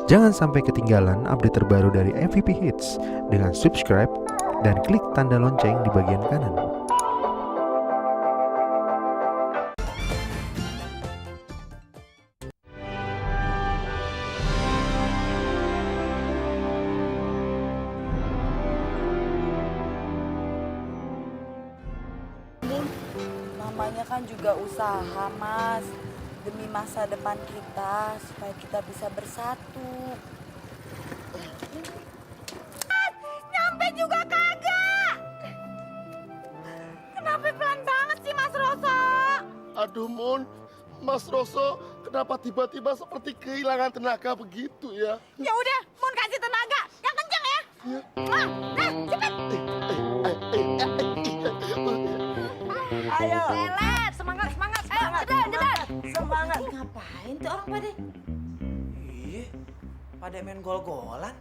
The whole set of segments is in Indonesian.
Jangan sampai ketinggalan update terbaru dari MVP Hits dengan subscribe dan klik tanda lonceng di bagian kanan. Namanya kan juga usaha, Mas. Demi masa depan kita, supaya kita bisa bersatu. Nyampe juga kagak. Kenapa pelan banget sih Mas Roso? Aduh Mun, Mas Roso kenapa tiba-tiba seperti kehilangan tenaga begitu ya? Ya udah, Mun kasih tenaga yang kencang ya. Iya. Nah, cepet. Ayo, Lelet, semangat. Ayo, jedan. semangat. Ngapain tuh orang pada? Iya, pada main gol-golan.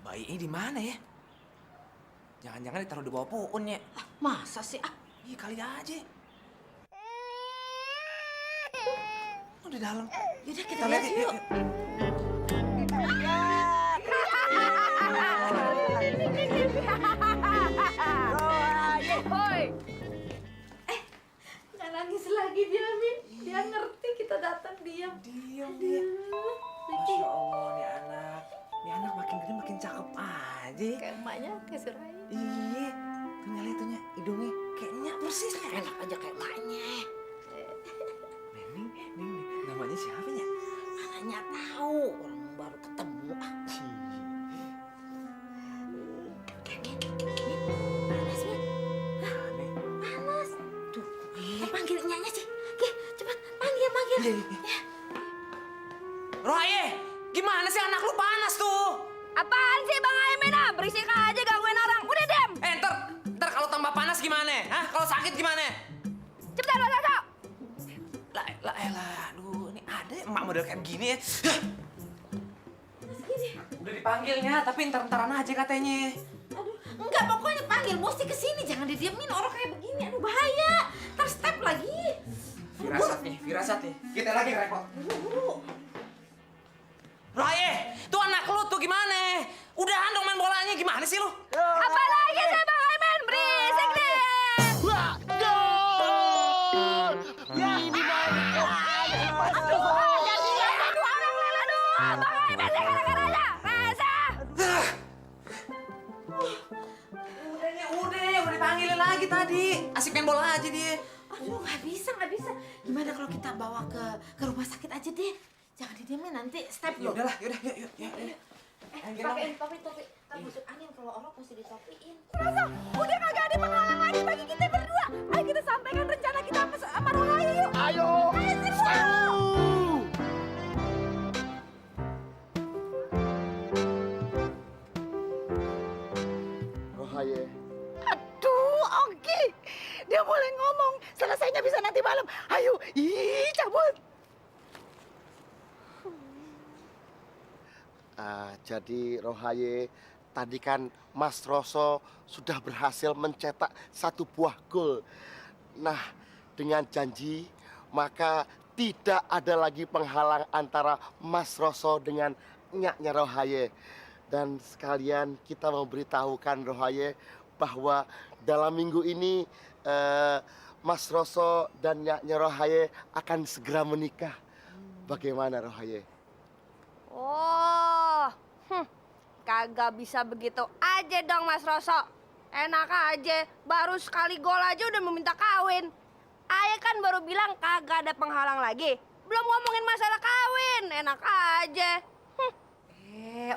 Bayinya di mana ya? Jangan-jangan ditaruh di bawah pohon ya? Masa sih? Iya kali aja. Oh di dalam. Yaudah Kita lihat yuk. Jangan nangis lagi dia, Min. Dia ngerti kita datang diam. Diam dia. Masya Allah nih anak. Nih anak makin gede makin cakep aja. Kayak emaknya, kayak Suraya. Iya. Tuh nyala itunya, hidungnya kayaknya persis nih. Enak aja kayak emaknya. Nih, namanya siapa ya? Mananya tahu, orang baru ketemu. Panas, Min. Aneh. Panas. Tuh, panggil nyanya sih. Oke, cepat panggil. Iya. Roye, gimana sih anak lu panas tuh? Apaan sih Bang Aimin? Berisik aja gangguin orang. Udah dem. Ntar kalau tambah panas gimana? Hah? Kalau sakit gimana? Cepetan Mas Roso. Aduh, ini ada emak model kayak gini ya. Udah dipanggilnya, tapi ntar-ntaran aja katanya. Aduh, enggak pokoknya panggil mesti kesini. Jangan didiemin orang kayak begini. Aduh bahaya. Ntar step lagi. Firasat nih. Kita lagi repot. Buru. Raya, tuh anak lu tuh gimana? Udahan dong main bolanya, gimana sih lu? Apa lagi sih Bang Aimin? Berisik deh. Wah, gol! Ya, ini Aduh, orang lelet. Aduh, Bang Aimin sih gara-garanya. Rasa. Udah dipanggilin lagi tadi. Asik main bola aja dia. Aduh, nggak bisa. Gimana kalau kita bawa ke rumah sakit aja deh? Jangan didiemin nanti step loh. Yaudah, yuk. Pakein topi. Ntar masuk angin kalau orang mesti ditopiin. Rasa, udah kagak ada penghalang lagi bagi kita berdua. Ayo kita sampaikan rencana kita sama Rohayu yuk. ayo! Ayo. Rohaye, Aduh, Ongki. Dia boleh ngomong. Selesainya bisa nanti malam. Ayo, cabut. jadi Rohaye, tadi kan Mas Roso sudah berhasil mencetak 1 buah gol. Nah, dengan janji, maka tidak ada lagi penghalang antara Mas Roso dengan nyaknya Rohaye. Dan sekalian kita memberitahukan Rohaye bahwa dalam minggu ini Mas Roso dan nyaknya Rohaye akan segera menikah. Bagaimana Rohaye? Oh, kagak bisa begitu aja dong Mas Roso. Enak aja, baru sekali gol aja udah meminta kawin. Ayah kan baru bilang kagak ada penghalang lagi. Belum ngomongin masalah kawin, enak aja.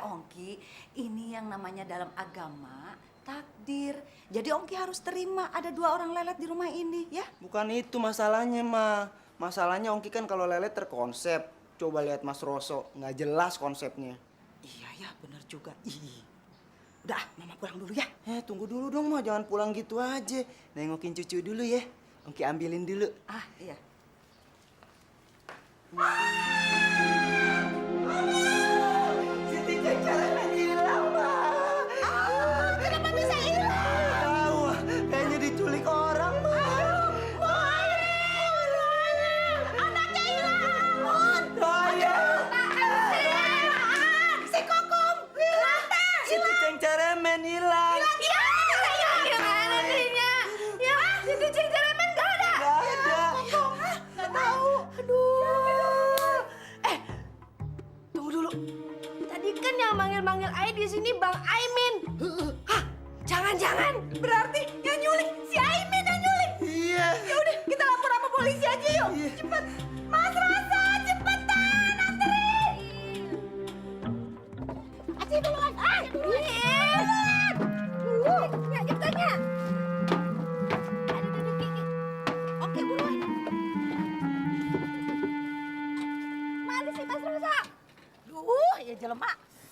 Ongki, ini yang namanya dalam agama takdir. Jadi Ongki harus terima ada 2 orang lelet di rumah ini, ya? Bukan itu masalahnya, Ma. Masalahnya Ongki kan kalau lelet terkonsep. Coba lihat Mas Roso, nggak jelas konsepnya. Iya ya, bener juga. Ih. Udah, Mama pulang dulu ya. Tunggu dulu dong, Ma. Jangan pulang gitu aja. Nengokin cucu dulu ya. Ongki ambilin dulu. Ah, iya. Siti Cengcelengan hilang, Pak. Kenapa bisa hilang? Tahu, kayaknya diculik orang, Ma. Anaknya hilang. Rohaye! dulu. Tadi kan yang manggil-manggil Ai di sini Bang Aimin. Hah? Jangan-jangan berarti yang nyulik si Aimin yang nyulik. Iya. Ya udah, kita lapor sama polisi aja yuk. Cepet. Mas Rasa, cepetan anterin. Aci duluan. Ya, cepetannya. Aduh, Kiki. Oke, buruan. Mana sih Mas Rosa? Ya jelema.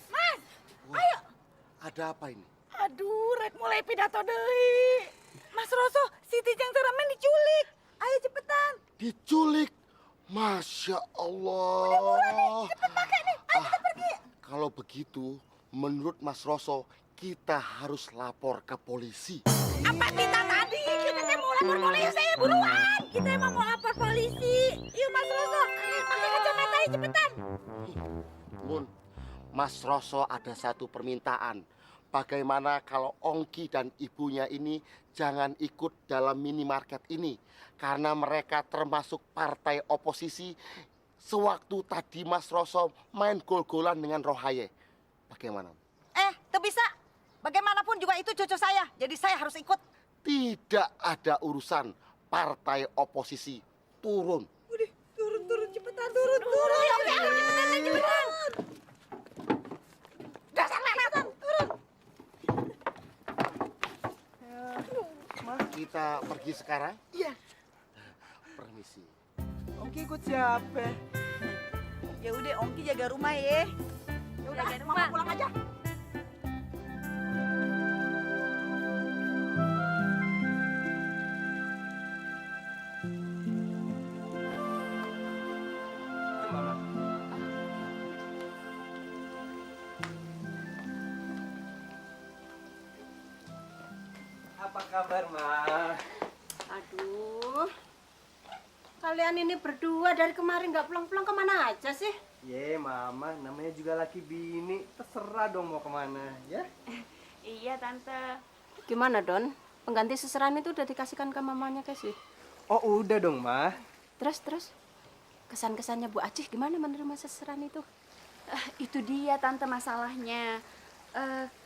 Mas, Wah, ada apa ini? Aduh, rek mulai pidato deui. Mas Roso, Siti Jang Teramen diculik. Ayo cepetan. Diculik. Masya Allah. Cepet pakai nih. Ayo kita pergi. Kalau begitu, menurut Mas Roso, kita harus lapor ke polisi. Apa kita tadi? Kita teh mau lapor polisi, buruan. Kita emang mau lapor polisi. Yuk Mas Roso, pakai kacamata cepetan. Mun, Mas Roso ada satu permintaan. Bagaimana kalau Ongki dan ibunya ini jangan ikut dalam minimarket ini? Karena mereka termasuk partai oposisi sewaktu tadi Mas Roso main gol-golan dengan Rohaye. Bagaimana? Tuh bisa. Bagaimanapun juga itu cucu saya. Jadi saya harus ikut. Tidak ada urusan partai oposisi. Turun. Udah, turun cepetan, turun. Ya udah, cepetan. Dasar lelet, turun. Kita pergi sekarang? Iya. Permisi. Ongki ikut siapa? Ya udah, Ongki jaga rumah ya. Ya udah, mama pulang aja. Apa kabar, Ma? Aduh. Kalian ini berdua dari kemarin nggak pulang-pulang kemana aja sih? Ye, Mama, namanya juga laki bini. Terserah dong mau kemana, ya? Iya, Tante. Gimana, Don? Pengganti seserahan itu udah dikasihkan ke mamanya, Kesi? Oh, udah dong, Ma. Terus? Kesan-kesannya Bu Acih gimana menerima seserahan itu? Itu dia, Tante, masalahnya.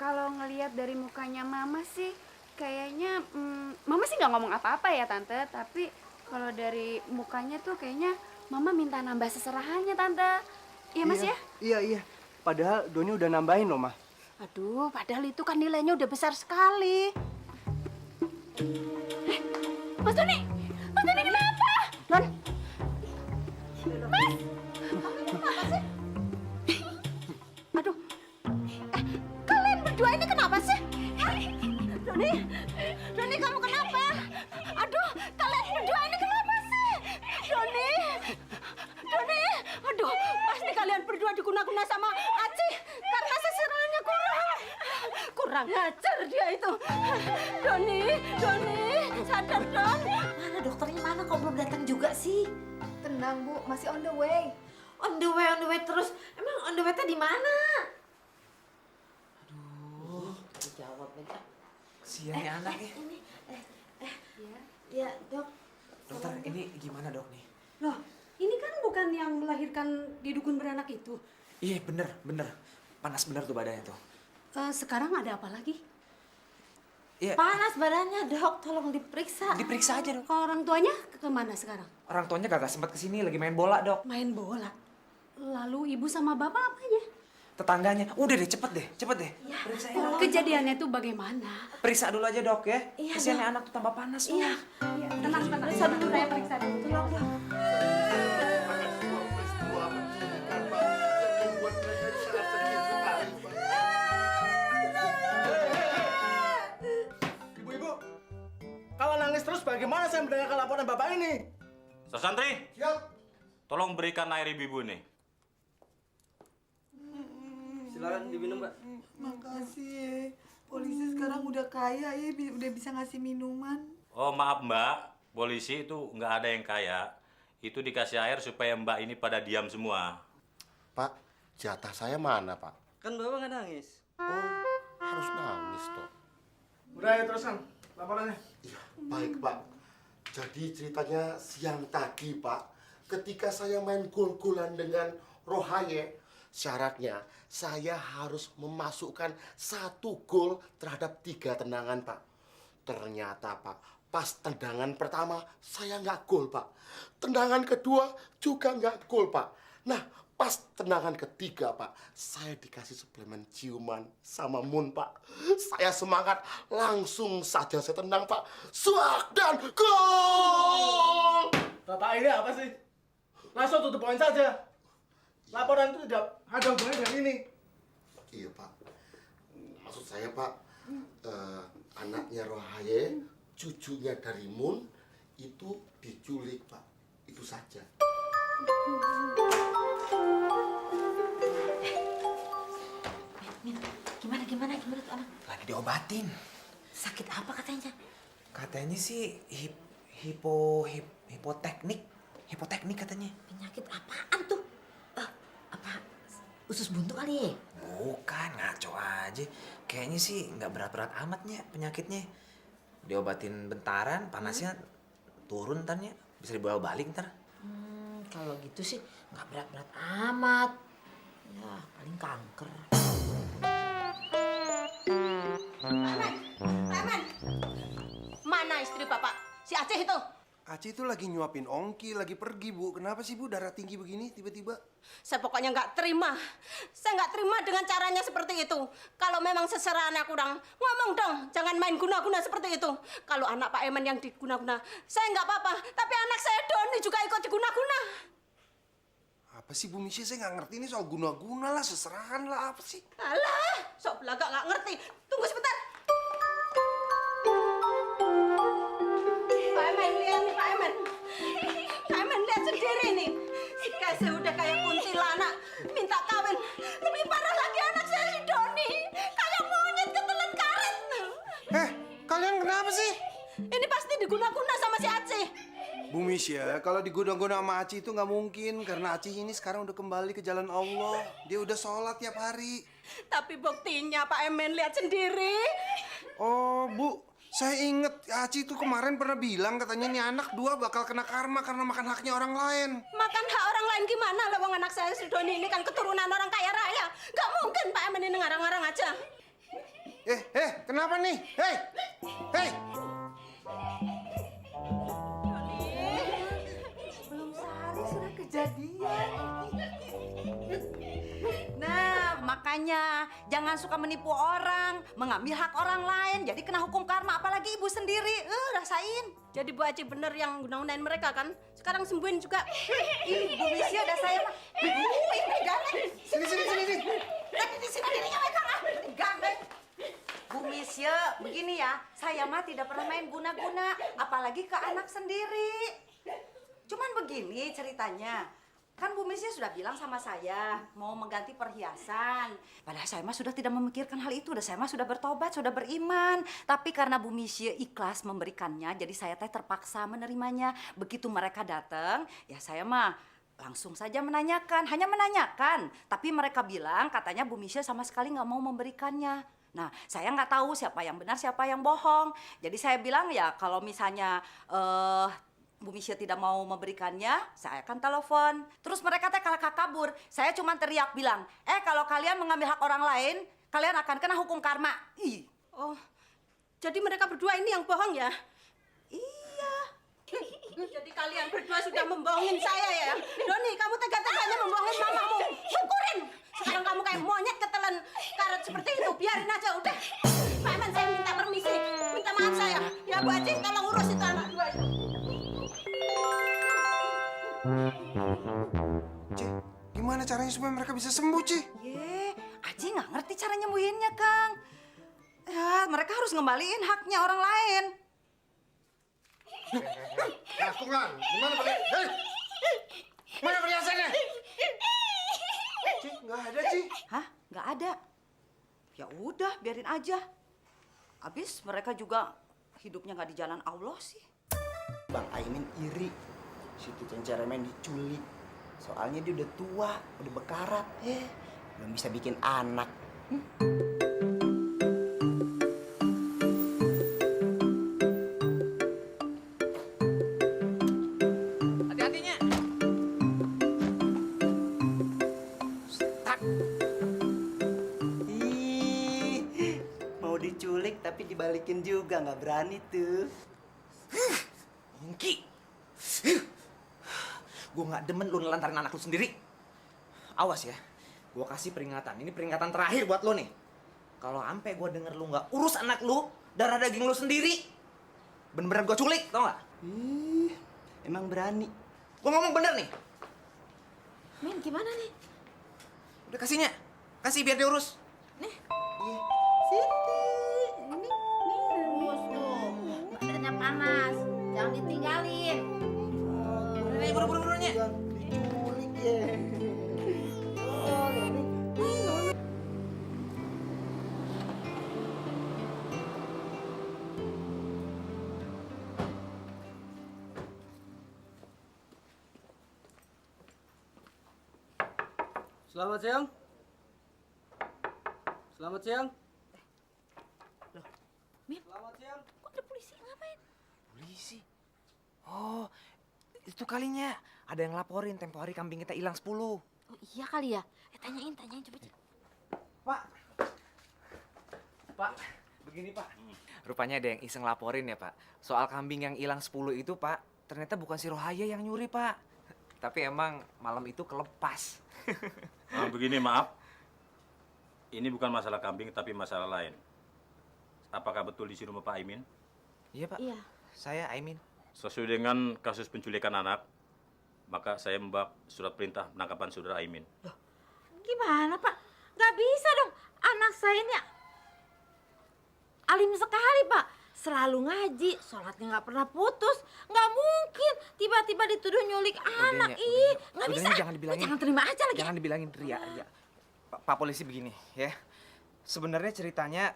Kalau ngelihat dari mukanya Mama sih, kayaknya Mama sih nggak ngomong apa-apa ya, Tante. Tapi kalau dari mukanya tuh kayaknya Mama minta nambah seserahannya, Tante. Iya, Mas ya? Iya. Padahal Doni udah nambahin loh, Ma. Aduh, padahal itu kan nilainya udah besar sekali. Mas Doni kenapa? Don, aduh, kalian berdua ini kenapa sih? Doni, kamu kenapa? Aduh, kalian berdua ini kenapa sih? Doni, aduh, pasti kalian berdua diguna-guna sama Aci karena seserahannya kurang ngajar dia itu. Doni, sadar Don. Mana dokternya mana kok belum datang juga sih? Tenang, Bu. Masih on the way. On the way terus. Emang on the way-nya di mana? Jawab minta. Kesian nih anak ya. Ya, Dok. Dokter, ini gimana dok nih? Loh, ini kan bukan yang melahirkan di dukun beranak itu. Iya bener. Panas bener tuh badannya tuh. Sekarang ada apa lagi? Iya. Panas badannya, Dok. Tolong diperiksa. Diperiksa aja dok. Orang tuanya kemana sekarang? Orang tuanya kagak sempat kesini, lagi main bola dok. Main bola. Lalu ibu sama bapak apanya? Tetangganya, udah deh cepet deh. Periksa ya, dok. Kejadiannya tuh bagaimana? Periksa dulu aja dok ya. Iya, Kesian Dok. nih anak tuh tambah panas tuh. Iya. Tenang. Saya periksa dulu. Tolong, Dok. Peristiwa menyedihkan, Pak, yang membuat mereka sangat sedih sekali, Pak. Ibu-ibu, kalau nangis terus bagaimana saya mendengarkan laporan Bapak ini? Santri, Siap. tolong berikan air ibu ini. Silakan diminum, Mbak. Makasih ya. Polisi sekarang udah kaya ya, udah bisa ngasih minuman. Oh maaf mbak, polisi itu nggak ada yang kaya. Itu dikasih air supaya mbak ini pada diam semua. Pak, jatah saya mana, Pak? Kan Bapak nggak nangis. Oh, harus nangis, Dok. Udah ya teruskan laporannya. Iya, baik, Pak. Jadi ceritanya siang tadi, Pak, ketika saya main gol-golan dengan Rohaye, Syaratnya saya harus memasukkan 1 gol terhadap 3 tendangan, Pak. Ternyata, Pak, pas tendangan pertama saya nggak gol, Pak. Tendangan kedua juga nggak gol, Pak. Nah, pas tendangan ketiga, Pak, saya dikasih suplemen ciuman sama Mun, Pak. Saya semangat, langsung saja saya tendang, Pak. Suak dan gol! Bapak ini apa sih? Langsung tutup poin saja. Laporan itu tidak ada hubungannya dengan ini. Iya, Pak. Maksud saya, Pak, anaknya Rohaye, cucunya dari Mun, itu diculik, Pak. Itu saja. Gimana tuh anak? Lagi diobatin. Sakit apa katanya? Katanya sih hipoteknik katanya. Penyakit apaan tuh? Apa usus buntu kali ya? Bukan, ngaco aja. Kayaknya sih nggak berat-berat amatnya penyakitnya. Diobatin bentaran, panasnya turun ntarnya. Bisa dibawa balik ntar. Kalau gitu sih nggak berat-berat amat. Ya paling kanker. Paman, mana istri bapak? Si Aceh itu. Aceh itu lagi nyuapin Ongki, lagi pergi, Bu. Kenapa sih, Bu, darah tinggi begini tiba-tiba? Saya pokoknya nggak terima. Saya nggak terima dengan caranya seperti itu. Kalau memang seserahannya kurang, ngomong dong. Jangan main guna-guna seperti itu. Kalau anak Pak Eman yang diguna-guna, saya nggak apa-apa. Tapi anak saya Doni juga ikut diguna-guna. Apa sih, Bu Misya? Saya nggak ngerti ini soal guna-guna lah, seserahan lah, apa sih? Alah, sok belagak nggak ngerti. Tunggu sebentar. Pak Eman, lihat nih Pak Eman. Pak Eman, lihat sendiri nih. Si Kese udah kayak kuntilanak, minta kawin. Lebih parah lagi anak saya si Doni. Kayak monyet ketelan karet. Kalian kenapa sih? Ini pasti diguna-guna sama si Aceh. Bu Misya, kalau diguna-guna sama Aci itu nggak mungkin. Karena Aci ini sekarang udah kembali ke jalan Allah. Dia udah sholat tiap hari. Tapi buktinya Pak Emen lihat sendiri. Oh, Bu. Saya inget Aci itu kemarin pernah bilang katanya nih anak 2 bakal kena karma karena makan haknya orang lain. Makan hak orang lain gimana? Lawang anak saya si Doni ini kan keturunan orang kaya raya. Gak mungkin Pak Emen ini ngarang-ngarang aja. Kenapa nih? Hei! Belum sehari sudah kejadian. Nah, makanya jangan suka menipu orang, mengambil hak orang lain, jadi kena hukum karma. Apalagi ibu sendiri, rasain. Jadi Bu Aci bener yang guna-gunain mereka kan? Sekarang sembuhin juga. Ih, Bu Misya ada saya mah. Ini gandeng. Sini. Tadi di sini dirinya megang gandeng. Bu Misya, begini ya, saya mah tidak pernah main guna-guna, apalagi ke anak sendiri. Cuman begini ceritanya. Kan Bu Misya sudah bilang sama saya mau mengganti perhiasan. Padahal saya mah sudah tidak memikirkan hal itu. Saya mah sudah bertobat, sudah beriman. Tapi karena Bu Misya ikhlas memberikannya, jadi saya terpaksa menerimanya. Begitu mereka datang, ya saya mah langsung saja menanyakan, hanya menanyakan. Tapi mereka bilang katanya Bu Misya sama sekali nggak mau memberikannya. Nah, saya nggak tahu siapa yang benar, siapa yang bohong. Jadi saya bilang ya kalau misalnya Bu Misya tidak mau memberikannya, saya akan telepon. Terus mereka kalau kabur, saya cuma teriak bilang, kalau kalian mengambil hak orang lain, kalian akan kena hukum karma. Ih. Oh, jadi mereka berdua ini yang bohong ya? Iya. Jadi kalian berdua sudah membohongin saya ya? Doni, kamu tega-teganya membohongin mamamu. Syukurin. Sekarang kamu kayak monyet ketelan karet seperti itu. Biarin aja udah. Pak Eman, saya minta permisi. Minta maaf saya. Ya Bu Aci, tolong urus itu anak 2 itu. Ci, gimana caranya supaya mereka bisa sembuh, Ci? Aji nggak ngerti cara nyembuhinnya, Kang. Ya, mereka harus ngembaliin haknya orang lain. Kan, gimana Pak? Hei! Mana perhiasannya? Ci, nggak ada, Ci. Hah? Nggak ada? Ya udah, biarin aja. Habis mereka juga hidupnya nggak di jalan Allah sih. Bang Aimin iri. Si Tutan Ceremen diculik. Soalnya dia udah tua, udah bekarat. Belum bisa bikin anak. Hati-hatinya. tapi dibalikin juga, nggak berani tuh. Ongki. Gue nggak demen lu nelantarin anak lu sendiri. Awas ya, gue kasih peringatan. Ini peringatan terakhir buat lo nih. Kalau ampe gue denger lu nggak urus anak lu, darah daging lu sendiri, bener-bener gue culik, tau nggak? Emang berani. Gue ngomong bener nih. Min, gimana nih? Udah kasihnya, kasih biar diurus. Nih. Ini urus tuh. Badannya panas, jangan ditinggalin. Nih, buru-burunya. Diculik ya. Selamat siang. Selamat siang. Min, Selamat siang. kok ada polisi ngapain? Polisi? Oh, itu kalinya. Ada yang laporin tempo hari kambing kita hilang 10. Oh iya kali ya. Tanyain coba. Pak, begini Pak. Rupanya ada yang iseng laporin ya Pak. Soal kambing yang hilang 10 itu Pak, ternyata bukan si Rohaya yang nyuri Pak. Tapi emang malam itu kelepas. Nah, begini maaf. Ini bukan masalah kambing tapi masalah lain. Apakah betul di rumah Pak Aimin? Iya Pak. Iya. Saya Aimin. Sesuai dengan kasus penculikan anak, maka saya membawa surat perintah penangkapan saudara Aimin. Gimana Pak? Gak bisa dong. Anak saya ini alim sekali Pak. Selalu ngaji, sholatnya nggak pernah putus. Nggak mungkin tiba-tiba dituduh nyulik anak. Ih, nggak bisa. Jangan dibilangin. Jangan terima aja lagi. Jangan dibilangin Ria. Pak polisi begini ya. Sebenarnya ceritanya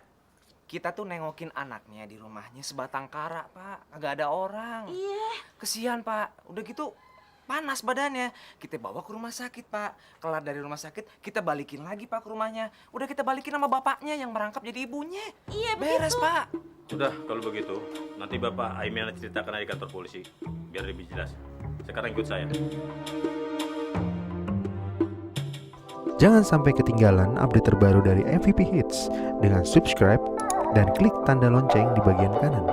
kita tuh nengokin anaknya di rumahnya sebatang kara Pak. Kagak ada orang. Iya. Kesian Pak. Udah gitu panas badannya. Kita bawa ke rumah sakit Pak. Kelar dari rumah sakit kita balikin lagi Pak ke rumahnya. Udah kita balikin sama bapaknya yang merangkap jadi ibunya. Iya beres begitu. Pak. Sudah, kalau begitu, nanti Bapak Aimin ceritakan di kantor polisi, biar lebih jelas. Sekarang ikut saya. Jangan sampai ketinggalan update terbaru dari MVP Hits dengan subscribe dan klik tanda lonceng di bagian kanan.